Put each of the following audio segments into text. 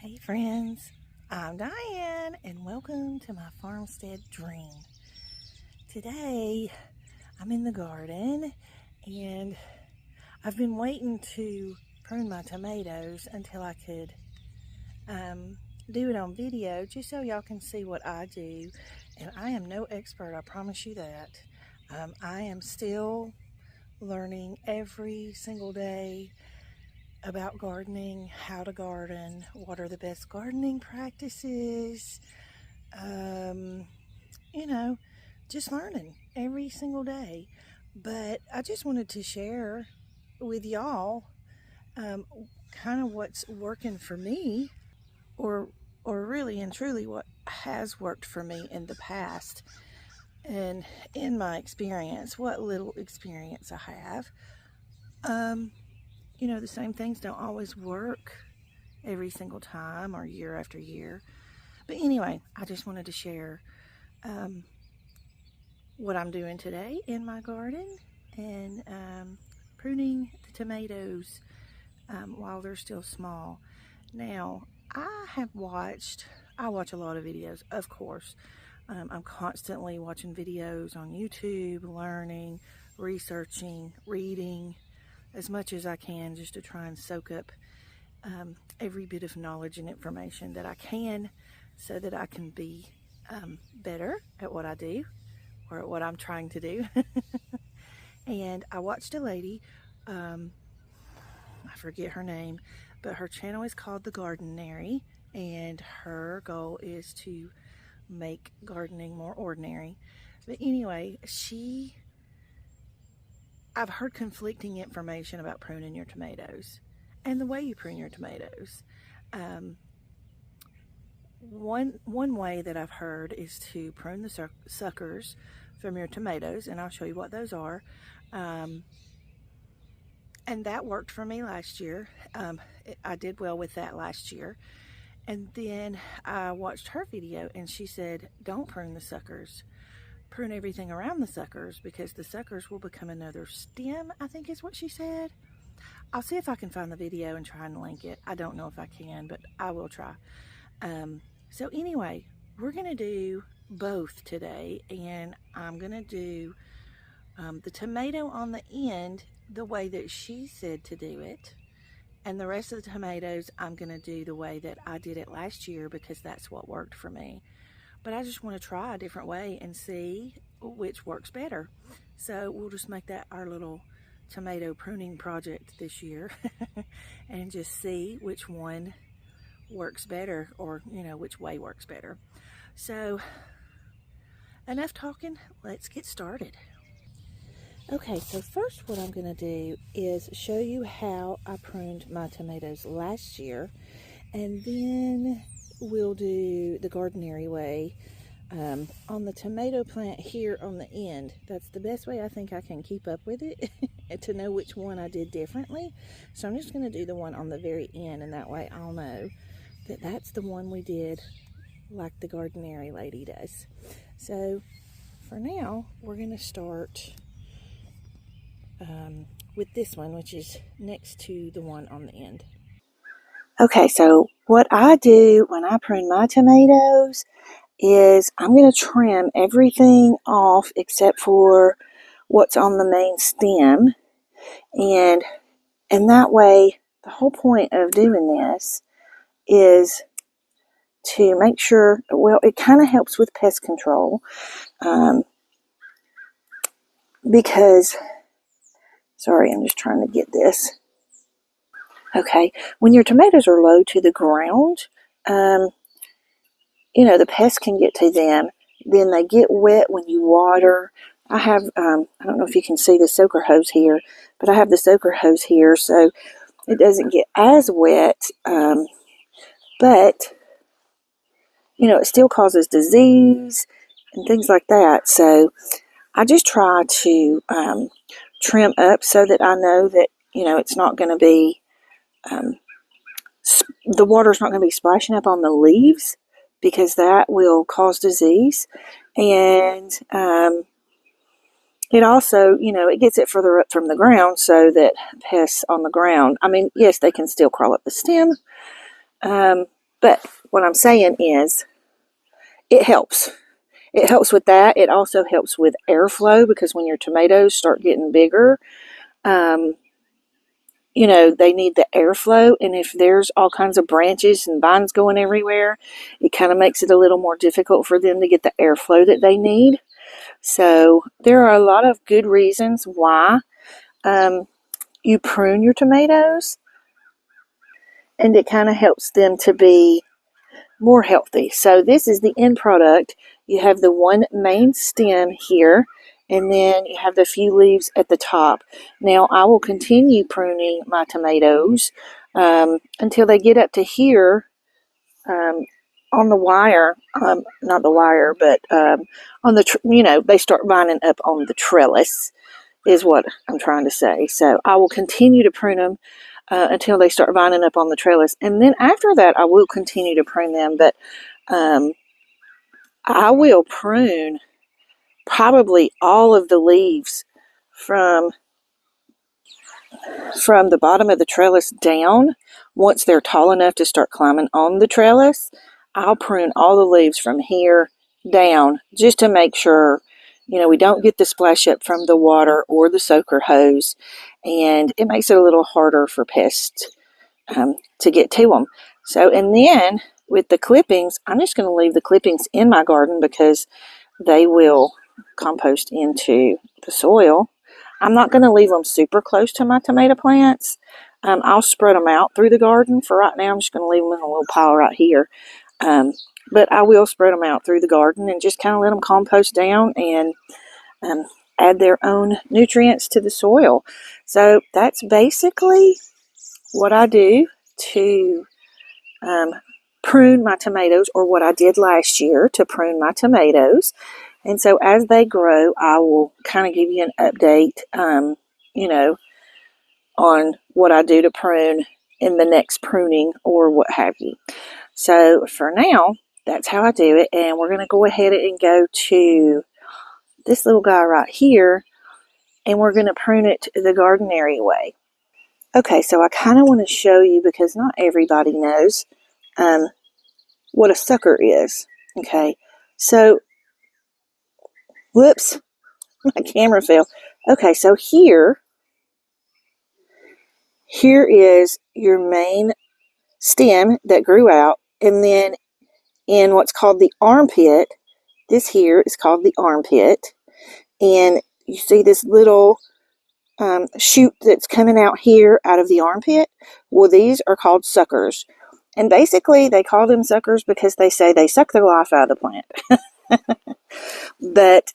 Hey friends, I'm Diane and welcome to my farmstead dream. Today I'm in the garden and I've been waiting to prune my tomatoes until I could do it on video just so y'all can see what I do. And I am no expert, I promise you that. I am still learning every single day about gardening, how to garden, what are the best gardening practices, just learning every single day. But I just wanted to share with y'all kind of what's working for me, or really and truly what has worked for me in the past, and in my experience, what little experience I have. The same things don't always work every single time or year after year. But anyway, I just wanted to share what I'm doing today in my garden and pruning the tomatoes while they're still small. Now, I watch a lot of videos, of course. I'm constantly watching videos on YouTube, learning, researching, reading as much as I can just to try and soak up every bit of knowledge and information that I can so that I can be better at what I do or at what I'm trying to do. And I watched a lady, I forget her name, but her channel is called The Gardenary, and her goal is to make gardening more ordinary. But anyway, I've heard conflicting information about pruning your tomatoes and the way you prune your tomatoes. One way that I've heard is to prune the suckers from your tomatoes, and I'll show you what those are. And that worked for me last year. I did well with that last year. And then I watched her video and she said, don't prune the suckers. Prune everything around the suckers because the suckers will become another stem, I think is what she said. I'll see if I can find the video and try and link it. I don't know if I can, but I will try. So anyway, we're going to do both today, and I'm going to do the tomato on the end the way that she said to do it, and the rest of the tomatoes I'm going to do the way that I did it last year because that's what worked for me. But I just want to try a different way and see which works better. So we'll just make that our little tomato pruning project this year and just see which one works better, or which way works better. So enough talking, let's get started. Okay, so first what I'm going to do is show you how I pruned my tomatoes last year, and then we'll do the Gardenary way on the tomato plant here on the end. That's the best way I think I can keep up with it to know which one I did differently. So I'm just going to do the one on the very end, and that way I'll know that that's the one we did like the Gardenary lady does. So for now, we're going to start with this one, which is next to the one on the end. Okay, so what I do when I prune my tomatoes is I'm going to trim everything off except for what's on the main stem, and that way the whole point of doing this is to make sure, well, it kind of helps with pest control because, sorry, I'm just trying to get this. Okay, when your tomatoes are low to the ground, the pests can get to them. Then they get wet when you water. I have, I don't know if you can see the soaker hose here, but I have the soaker hose here, so it doesn't get as wet, but it still causes disease and things like that. So I just try to trim up so that I know that, it's not going to be, the water's not going to be splashing up on the leaves because that will cause disease. And it also, it gets it further up from the ground so that pests on the ground, yes, they can still crawl up the stem, But what I'm saying is it helps. It helps with that. It also helps with airflow, because when your tomatoes start getting bigger, you know, they need the airflow. And if there's all kinds of branches and vines going everywhere, it kind of makes it a little more difficult for them to get the airflow that they need. So there are a lot of good reasons why you prune your tomatoes, and it kind of helps them to be more healthy. So this is the end product. You have the one main stem here, and then you have the few leaves at the top. Now I will continue pruning my tomatoes until they get up to here on the wire, not the wire, but on the, you know, they start lining up on the trellis is what I'm trying to say. So I will continue to prune them until they start vining up on the trellis. And then after that, I will continue to prune them. But I will prune probably all of the leaves from the bottom of the trellis down. Once they're tall enough to start climbing on the trellis, I'll prune all the leaves from here down, just to make sure, you know, we don't get the splash up from the water or the soaker hose, and it makes it a little harder for pests to get to them. So, and then with the clippings, I'm just going to leave the clippings in my garden because they will compost into the soil. I'm not going to leave them super close to my tomato plants. I'll spread them out through the garden. For right now, I'm just going to leave them in a little pile right here. But I will spread them out through the garden and just kind of let them compost down and add their own nutrients to the soil. So that's basically what I do to prune my tomatoes, or what I did last year to prune my tomatoes. And so as they grow, I will kind of give you an update, you know, on what I do to prune in the next pruning or what have you. So for now, that's how I do it. And we're going to go ahead and go to this little guy right here, and we're going to prune it the gardenary way. Okay, so I kind of want to show you, because not everybody knows what a sucker is. Okay, so, whoops, my camera fell. Okay, so here is your main stem that grew out, and then in what's called the armpit, this here is called the armpit, and you see this little shoot that's coming out here out of the armpit. Well, these are called suckers, and basically they call them suckers because they say they suck the life out of the plant. But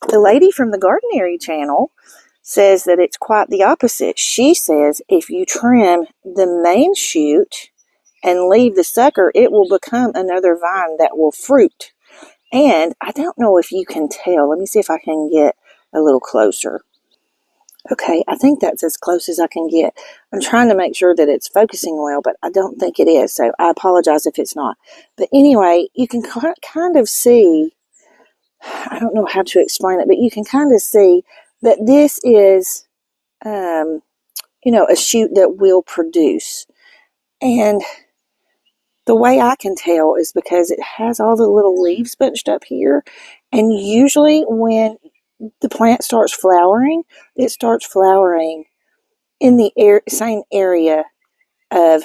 the lady from the Gardenary channel says that it's quite the opposite. She says if you trim the main shoot and leave the sucker, it will become another vine that will fruit. And I don't know if you can tell. Let me see if I can get a little closer. Okay, I think that's as close as I can get. I'm trying to make sure that it's focusing well, but I don't think it is, so I apologize if it's not. But anyway, you can kind of see, I don't know how to explain it, but you can kind of see that this is, you know, a shoot that will produce. And the way I can tell is because it has all the little leaves bunched up here, and usually when the plant starts flowering, it starts flowering in the same area of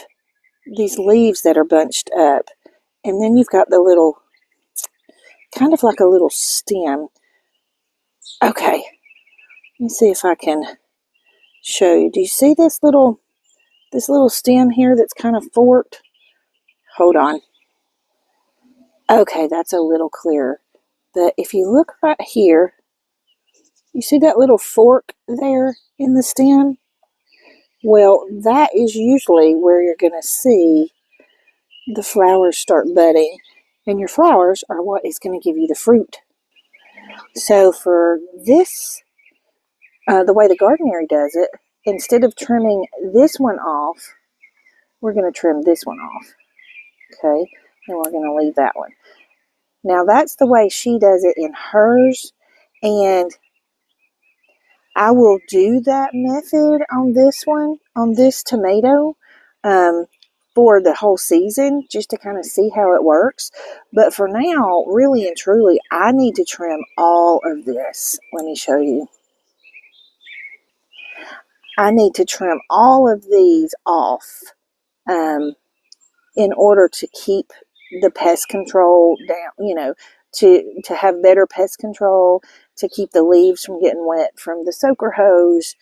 these leaves that are bunched up. And then you've got the little, kind of like a little stem. Okay, let me see if I can show you. Do you see this little stem here that's kind of forked? Hold on. Okay, that's a little clearer. But if you look right here, you see that little fork there in the stem? Well, that is usually where you're going to see the flowers start budding. And your flowers are what is going to give you the fruit. So for this, the way the Gardenary does it, instead of trimming this one off, we're going to trim this one off. Okay, and we're going to leave that one. Now that's the way she does it in hers, and I will do that method on this one, on this tomato. for the whole season just to kind of see how it works. But for now, really and truly, I need to trim all of this. Let me show you. I need to trim all of these off in order to keep the pest control down, to have better pest control, to keep the leaves from getting wet from the soaker hose,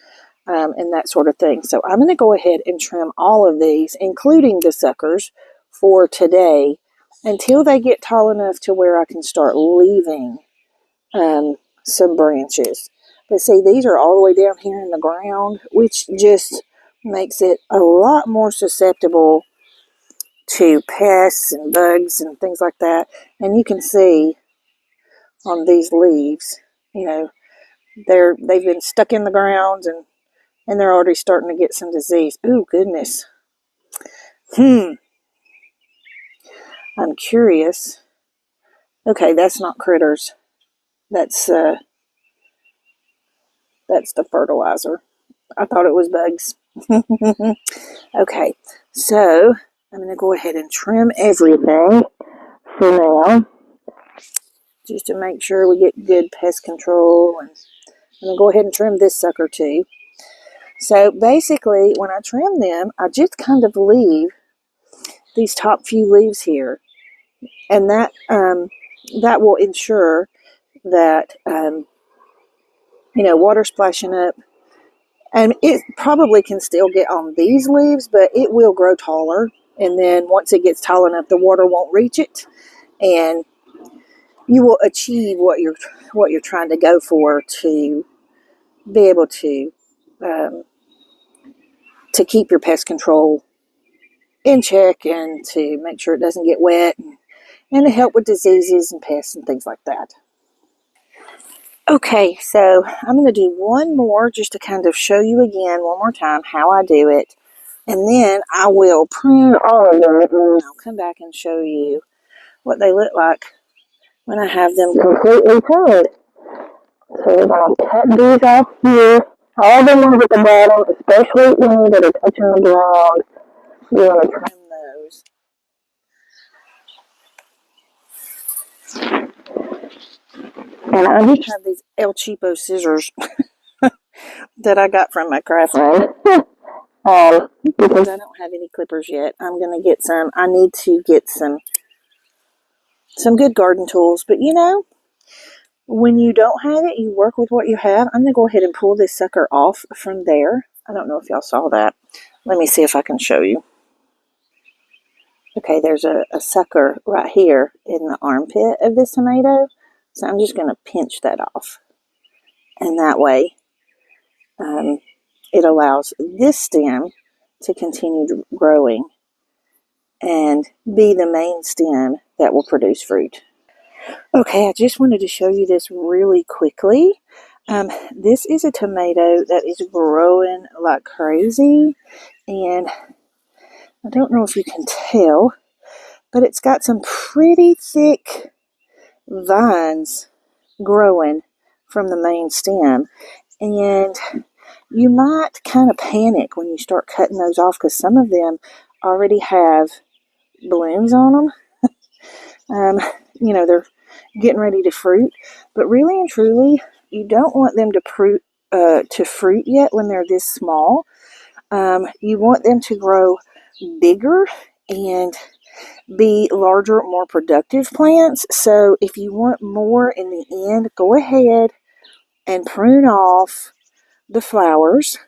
and that sort of thing. So I'm going to go ahead and trim all of these, including the suckers, for today until they get tall enough to where I can start leaving some branches. But see, these are all the way down here in the ground, which just makes it a lot more susceptible to pests and bugs and things like that. And you can see on these leaves, they've been stuck in the ground and they're already starting to get some disease. Ooh, goodness. I'm curious. Okay, that's not critters. That's the fertilizer. I thought it was bugs. Okay, so I'm going to go ahead and trim everything for now, just to make sure we get good pest control. And I'm going to go ahead and trim this sucker too. So basically, when I trim them, I just kind of leave these top few leaves here, and that will ensure that water splashing up. And it probably can still get on these leaves, but it will grow taller. And then once it gets tall enough, the water won't reach it, and you will achieve what you're trying to go for, to be able to keep your pest control in check and to make sure it doesn't get wet, and to help with diseases and pests and things like that. Okay, so I'm going to do one more just to kind of show you again one more time how I do it. And then I will prune all of them, and I'll come back and show you what they look like when I have them completely pruned. So we're going to cut these off here. All the ones at the bottom, especially any that are touching the ground, you want to trim those. And I just have these El Cheapo scissors that I got from my craft friend. Because I don't have any clippers yet. I'm going to get some. I need to get some good garden tools. But when you don't have it, you work with what you have. I'm going to go ahead and pull this sucker off from there. I don't know if y'all saw that. Let me see if I can show you. Okay, there's a sucker right here in the armpit of this tomato. So I'm just going to pinch that off. And that way, it allows this stem to continue growing and be the main stem that will produce fruit. Okay, I just wanted to show you this really quickly. This is a tomato that is growing like crazy, and I don't know if you can tell, but it's got some pretty thick vines growing from the main stem, and you might kind of panic when you start cutting those off because some of them already have blooms on them. They're getting ready to fruit, but really and truly, you don't want them to fruit yet when they're this small. You want them to grow bigger and be larger, more productive plants. So if you want more in the end, go ahead and prune off the flowers,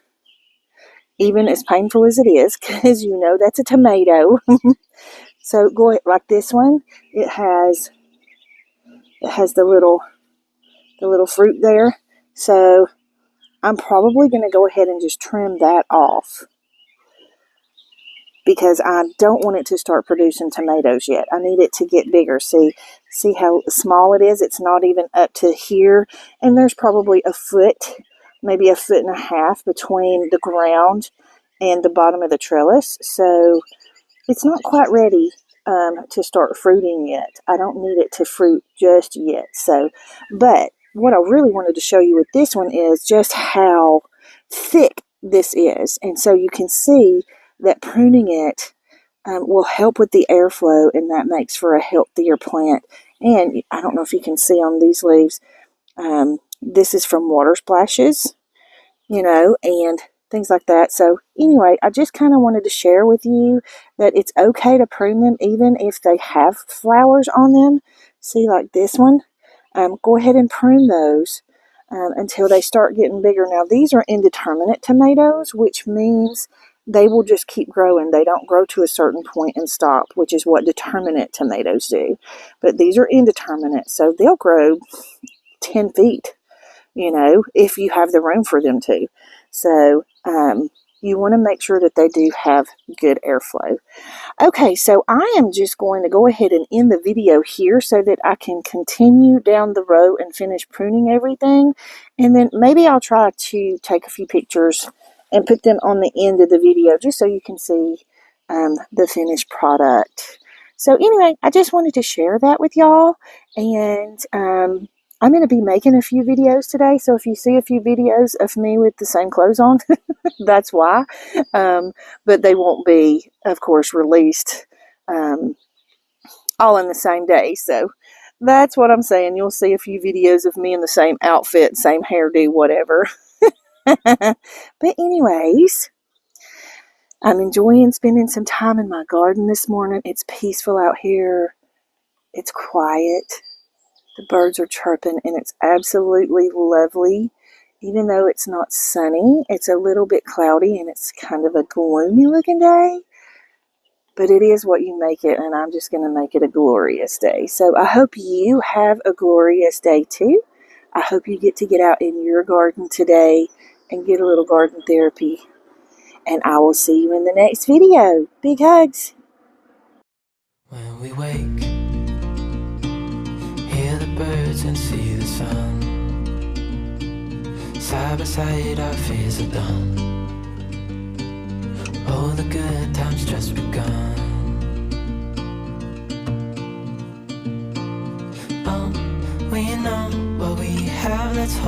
even as painful as it is, because that's a tomato. So go ahead, like this one, it has the little fruit there. So I'm probably going to go ahead and just trim that off, because I don't want it to start producing tomatoes yet. I need it to get bigger. See how small it is? It's not even up to here. And there's probably a foot, maybe a foot and a half between the ground and the bottom of the trellis. So it's not quite ready to start fruiting yet. I don't need it to fruit just yet. But what I really wanted to show you with this one is just how thick this is. And so you can see that pruning it will help with the airflow, and that makes for a healthier plant. And I don't know if you can see on these leaves, this is from water splashes, and things like that. So anyway, I just kind of wanted to share with you that it's okay to prune them even if they have flowers on them. See, like this one, go ahead and prune those until they start getting bigger. Now, these are indeterminate tomatoes, which means they will just keep growing. They don't grow to a certain point and stop, which is what determinate tomatoes do. But these are indeterminate, so they'll grow 10 feet, if you have the room for them to. So you want to make sure that they do have good airflow. Okay, so I am just going to go ahead and end the video here so that I can continue down the row and finish pruning everything. And then maybe I'll try to take a few pictures and put them on the end of the video just so you can see the finished product. So anyway, I just wanted to share that with y'all. And I'm going to be making a few videos today. So if you see a few videos of me with the same clothes on, that's why. But they won't be, of course, released all in the same day. So that's what I'm saying. You'll see a few videos of me in the same outfit, same hairdo, whatever. But anyways, I'm enjoying spending some time in my garden this morning. It's peaceful out here. It's quiet. The birds are chirping, and it's absolutely lovely. Even though it's not sunny, it's a little bit cloudy, and it's kind of a gloomy looking day. But it is what you make it, and I'm just going to make it a glorious day. So I hope you have a glorious day too. I hope you get to get out in your garden today and get a little garden therapy. And I will see you in the next video. Big hugs. When we wake, hear the birds and see the sun. Side by side our fears are done. Oh, the good times just begun. Oh, we know what we have, let's hold